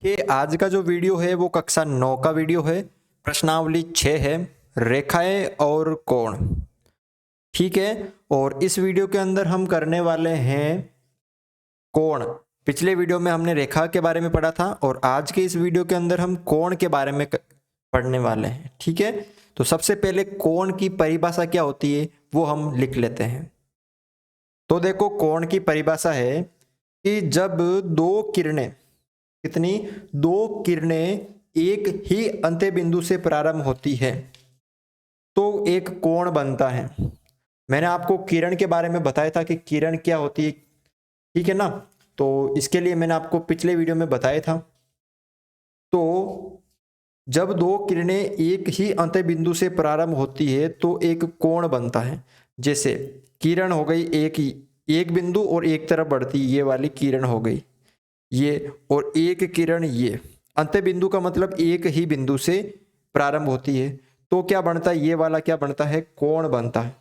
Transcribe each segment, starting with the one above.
कि आज का जो वीडियो है वो कक्षा 9 का वीडियो है। प्रश्नावली 6 है, रेखाएं और कोण। ठीक है। और इस वीडियो के अंदर हम करने वाले हैं कोण। पिछले वीडियो में हमने रेखा के बारे में पढ़ा था और आज के इस वीडियो के अंदर हम कोण के बारे में पढ़ने वाले हैं। ठीक है। तो सबसे पहले कोण की परिभाषा क्या होती है वो हम लिख लेते हैं। तो देखो, कोण की परिभाषा है कि जब दो किरणें, कितनी, दो किरणें एक ही अंत्य बिंदु से प्रारंभ होती है तो एक कोण बनता है। मैंने आपको किरण के बारे में बताया था कि किरण क्या होती है। ठीक है ना। तो इसके लिए मैंने आपको पिछले वीडियो में बताया था। तो जब दो किरणें एक ही अंत्य बिंदु से प्रारंभ होती है तो एक कोण बनता है। जैसे किरण हो गई एक बिंदु और एक तरफ बढ़ती, ये वाली किरण हो गई ये, और एक किरण ये। अंत्य बिंदु का मतलब एक ही बिंदु से प्रारंभ होती है तो क्या बनता है, ये वाला क्या बनता है, कोण बनता है।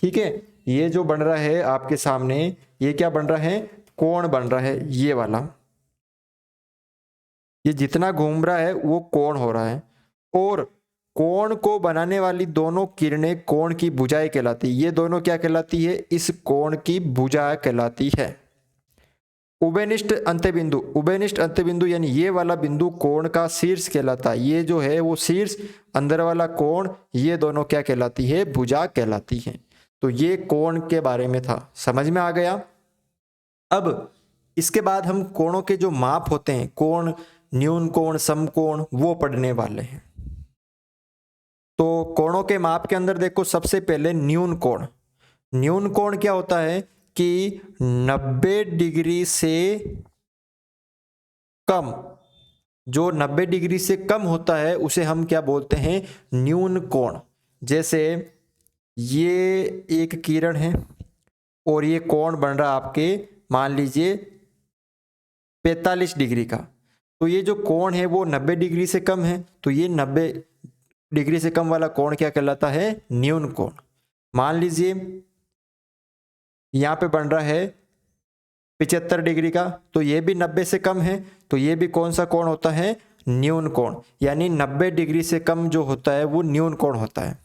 ठीक है। ये जो बन रहा है आपके सामने, ये क्या बन रहा है, कोण बन रहा है। ये वाला, ये जितना घूम रहा है वो कोण हो रहा है। और कोण को बनाने वाली दोनों किरणें कोण की भुजाएं कहलाती है। ये दोनों क्या कहलाती है, इस कोण की भुजा कहलाती है। उभयनिष्ठ अंत्य बिंदु, उभयनिष्ठ अंत्य बिंदु यानी ये वाला बिंदु कोण का शीर्ष कहलाता है। ये जो है वो शीर्ष, अंदर वाला कोण, ये दोनों क्या कहलाती है, भुजा कहलाती है। तो ये कोण के बारे में था, समझ में आ गया। अब इसके बाद हम कोणों के जो माप होते हैं, कोण, न्यून कोण, समकोण, वो पढ़ने वाले हैं। तो कोणों के माप के अंदर देखो, सबसे पहले न्यून कोण। न्यून कोण क्या होता है कि 90 डिग्री से कम, जो 90 डिग्री से कम होता है उसे हम क्या बोलते हैं, न्यून कोण। जैसे ये एक किरण है और ये कोण बन रहा आपके, मान लीजिए 45 डिग्री का। तो ये जो कोण है वो 90 डिग्री से कम है, तो ये 90 डिग्री से कम वाला कोण क्या कहलाता है, न्यून कोण। मान लीजिए यहाँ पे बन रहा है 75 डिग्री का, तो ये भी 90 से कम है, तो ये भी कौन सा कोण होता है, न्यून कोण। यानी 90 डिग्री से कम जो होता है वो न्यून कोण होता है।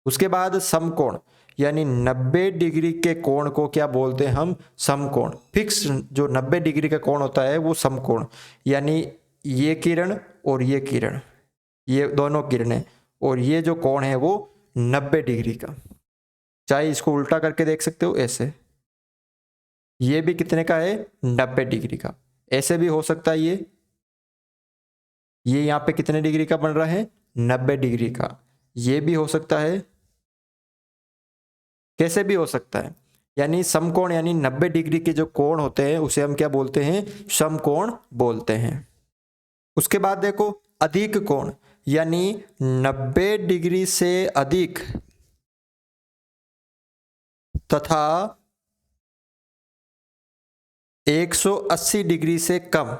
उसके बाद समकोण, यानी 90 डिग्री के कोण को क्या बोलते हैं हम, समकोण। फिक्स जो 90 डिग्री का कोण होता है वो समकोण। यानी ये किरण और ये किरण, ये दोनों किरणें, और ये जो कोण है वो 90 डिग्री का। चाहे इसको उल्टा करके देख सकते हो ऐसे, ये भी कितने का है, 90 डिग्री का। ऐसे भी हो सकता है ये यहाँ पे कितने डिग्री का बन रहा है, 90 डिग्री का। ये भी हो सकता है, कैसे भी हो सकता है। यानी समकोण, यानी 90 डिग्री के जो कोण होते हैं उसे हम क्या बोलते हैं, समकोण बोलते हैं। उसके बाद देखो अधिक कोण, यानी 90 डिग्री से अधिक तथा 180 डिग्री से कम।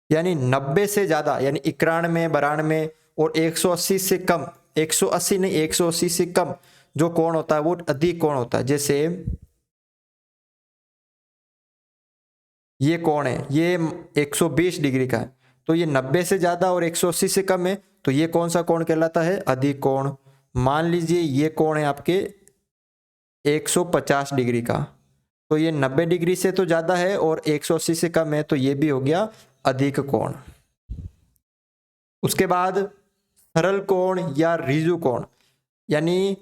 यानी 90 से ज्यादा, यानी 91, 92 और 180 से कम, 180 नहीं, 180 से कम जो कोण होता है वो अधिक कोण होता है। जैसे ये कोण है, ये 120 डिग्री का है, तो ये 90 से ज्यादा और 180 से कम है, तो ये कौन सा कोण कहलाता है, अधिक कोण। मान लीजिए ये कोण है आपके 150 डिग्री का, तो ये 90 डिग्री से तो ज्यादा है और 180 से कम है, तो ये भी हो गया अधिक कोण। उसके बाद सरल कोण या ऋजु कोण, यानी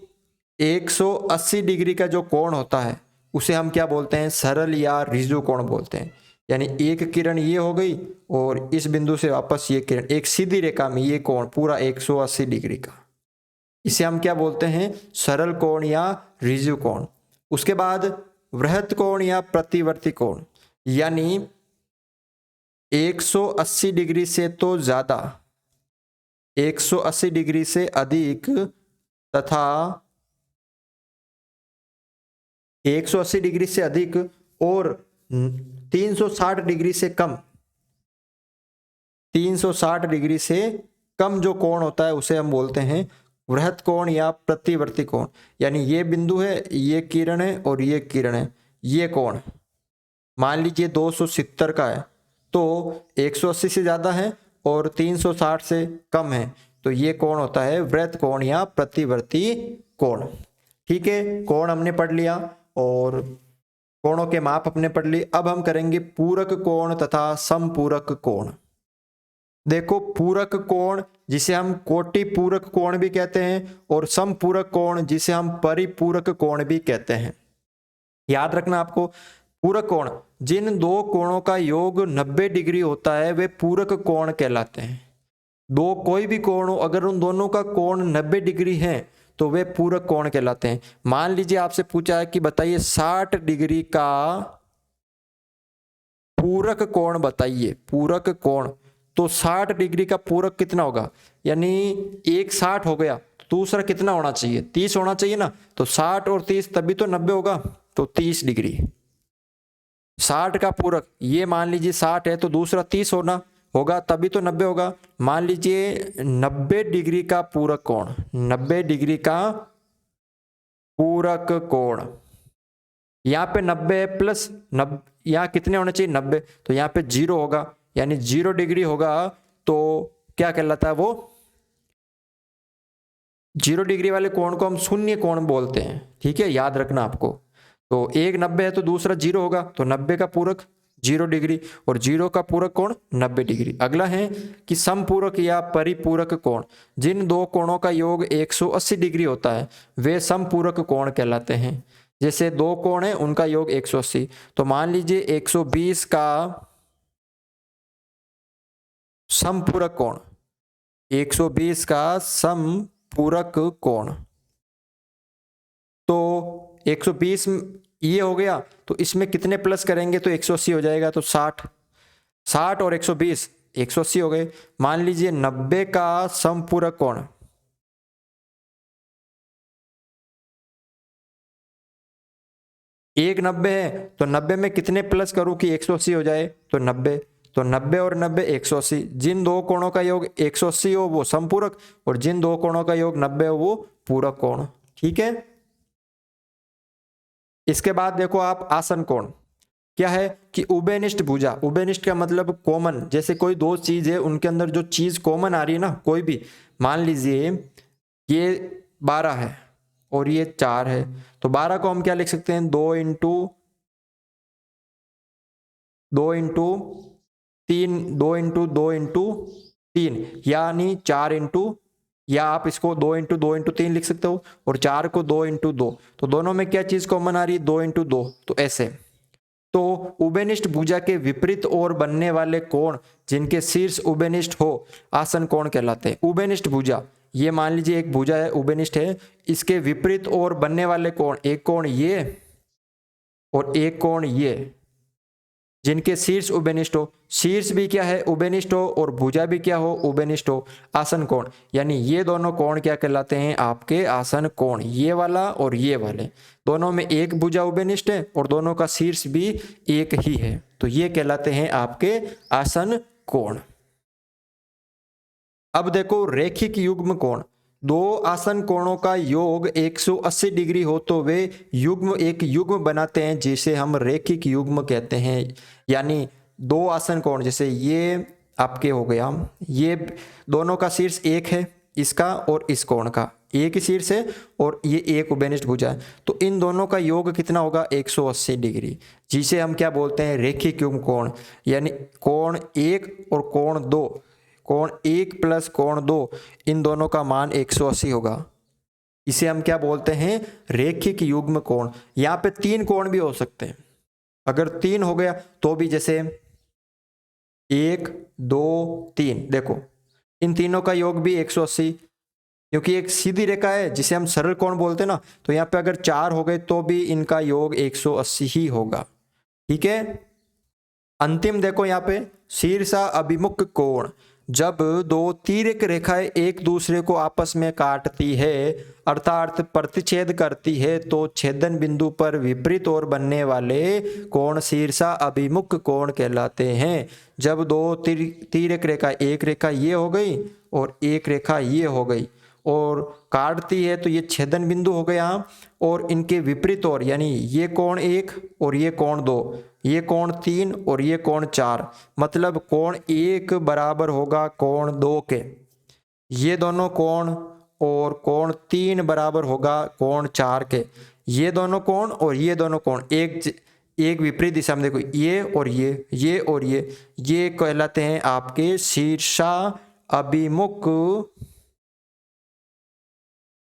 180 डिग्री का जो कोण होता है उसे हम क्या बोलते हैं, सरल या ऋजु कोण बोलते हैं। यानी एक किरण ये हो गई और इस बिंदु से वापस ये किरण, एक सीधी रेखा में ये कोण पूरा 180 डिग्री का, इसे हम क्या बोलते हैं, सरल कोण या ऋजु कोण। उसके बाद वृहत कोण या प्रतिवर्ती कोण, यानी 180 डिग्री से तो ज्यादा, 180 डिग्री से अधिक तथा 180 डिग्री से अधिक और 360 डिग्री से कम, 360 डिग्री से कम जो कोण होता है उसे हम बोलते हैं वृहत कोण या प्रतिवर्ती कोण। यानी ये बिंदु है, ये किरण है और ये किरण है, ये कोण मान लीजिए 270 का है, तो 180 से ज़्यादा है और 360 से कम है, तो ये कोण होता है वृत्त कोण या प्रतिवर्ती कोण। ठीक है, कोण हमने पढ़ लिया और कोणों के माप हमने पढ़ लिए। अब हम करेंगे पूरक कोण तथा समपूरक कोण। देखो, पूरक कोण जिसे हम कोटि पूरक कोण भी कहते हैं और समपूरक कोण जिसे हम परिपूरक कोण भी कहते हैं। याद रखना आपको, पूरक कोण जिन दो कोणों का योग 90 डिग्री होता है वे पूरक कोण कहलाते हैं। दो कोई भी कोण हो, अगर उन दोनों का कोण 90 डिग्री है तो वे पूरक कोण कहलाते हैं। मान लीजिए आपसे पूछा है कि बताइए 60 डिग्री का पूरक कोण बताइए, पूरक कोण, तो 60 डिग्री का पूरक कितना होगा, यानी एक 60 हो गया, दूसरा कितना होना चाहिए, 30 होना चाहिए ना, तो 60 और 30 तभी तो 90 होगा, तो 30 डिग्री। 60 का पूरक ये मान लीजिए 60 है तो दूसरा 30 होगा तभी तो 90 होगा। मान लीजिए 90 डिग्री का पूरक कोण, 90 डिग्री का पूरक कोण, यहाँ पे 90 प्लस 90, यहाँ कितने होने चाहिए 90, तो यहाँ पे 0 होगा, यानी 0 डिग्री होगा, तो क्या कहलाता है वो, 0 डिग्री वाले कोण को हम शून्य कोण बोलते हैं। ठीक है, याद रखना आपको। तो एक 90 है तो दूसरा 0 होगा, तो 90 का पूरक 0 डिग्री और 0 का पूरक कोण 90 डिग्री। अगला है कि समपूरक या परिपूरक कोण, जिन दो कोणों का योग 180 डिग्री होता है वे समपूरक कोण कहलाते हैं। जैसे दो कोण है उनका योग 180, तो मान लीजिए 120 का समपूरक कोण, 120 का समपूरक कोण, तो 120 ये हो गया, तो इसमें कितने प्लस करेंगे तो 180 हो जाएगा, तो 60, 60 और 120 180 हो गए। मान लीजिए 90 का समपूरक कोण, एक 90 है तो 90 में कितने प्लस करूं कि 180 हो जाए, तो 90, तो 90 और 90 180, जिन दो कोणों का योग 180 हो वो समपूरक और जिन दो कोणों का योग 90 हो वो पूरक कोण। ठीक है, इसके बाद देखो आप आसन कोण, क्या है कि उभयनिष्ठ भुजा, उभयनिष्ठ का मतलब कॉमन, जैसे कोई दो चीज है उनके अंदर जो चीज कॉमन आ रही है ना, कोई भी, मान लीजिए ये 12 है और ये 4 है, तो 12 को हम क्या लिख सकते हैं, 2 इंटू 3, यानी 4 इंटू, या आप इसको 2 इंटू 2 इंटू 3 लिख सकते हो, और 4 को 2 इंटू 2, तो दोनों में क्या चीज कॉमन आ रही है, 2 इंटू 2, तो ऐसे। तो उभयनिष्ठ भुजा के विपरीत ओर बनने वाले कोण जिनके शीर्ष उभयनिष्ठ हो आसन कोण कहलाते हैं। उभयनिष्ठ भुजा, ये मान लीजिए एक भुजा है उभयनिष्ठ है, इसके विपरीत ओर बनने वाले कोण, एक कोण ये और एक कोण ये, जिनके शीर्ष उभयनिष्ठ हो, शीर्ष भी क्या है उभयनिष्ठ हो और भुजा भी क्या हो उभयनिष्ठ हो, आसन कोण, यानी ये दोनों कोण क्या कहलाते हैं आपके आसन कोण, ये वाला और ये वाले, दोनों में एक भुजा उभयनिष्ठ है और दोनों का शीर्ष भी एक ही है, तो ये कहलाते हैं आपके आसन कोण। अब देखो रेखिक युग्म कोण, दो आसन कोणों का योग 180 डिग्री हो तो वे युग्म एक युग्म बनाते हैं जिसे हम रेखिक युग्म कहते हैं। यानी दो आसन कोण, जैसे ये आपके हो गया, ये दोनों का शीर्ष एक है, इसका और इस कोण का एक ही शीर्ष है और ये एक उभयनिष्ठ भुजा है, तो इन दोनों का योग कितना होगा 180 डिग्री, जिसे हम क्या बोलते हैं रेखिक युग्म कोण। यानी कोण 1 और कोण 2, कोण 1 प्लस कोण 2, इन दोनों का मान 180 होगा, इसे हम क्या बोलते हैं रेखिक युग्म कोण। यहाँ पे 3 कोण भी हो सकते हैं, अगर 3 हो गया तो भी, जैसे 1 2 3, देखो इन तीनों का योग भी 180, क्योंकि एक सीधी रेखा है जिसे हम सरल कोण बोलते हैं ना, तो यहाँ पे अगर 4 हो गए तो भी इनका योग 180 ही होगा। ठीक है, अंतिम देखो यहाँ पे शीर्षा अभिमुख कोण, जब दो तिर्यक रेखाएं एक दूसरे को आपस में काटती है अर्थात प्रतिच्छेद करती है तो छेदन बिंदु पर विपरीत ओर बनने वाले कोण शीर्षा अभिमुख कोण कहलाते हैं। जब दो तिर्यक रेखा, एक रेखा ये हो गई और एक रेखा ये हो गई और काटती है तो ये छेदन बिंदु हो गया, और इनके विपरीत ओर, यानी ये कोण 1 और ये कोण 2, ये कोण 3 और ये कोण 4, मतलब कोण 1 बराबर होगा कोण 2 के, ये दोनों कोण, और कोण 3 बराबर होगा कोण 4 के, ये दोनों कोण और ये दोनों कोण एक विपरीत दिशा में, देखो ये और ये और ये कहलाते हैं आपके शीर्षा अभिमुख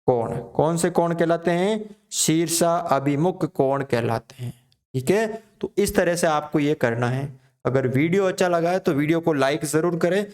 कोण। कौन से कोण कहलाते हैं? शीर्षा अभिमुख कोण कहलाते हैं। ठीक है, तो इस तरह से आपको ये करना है। अगर वीडियो अच्छा लगा है तो वीडियो को लाइक जरूर करें,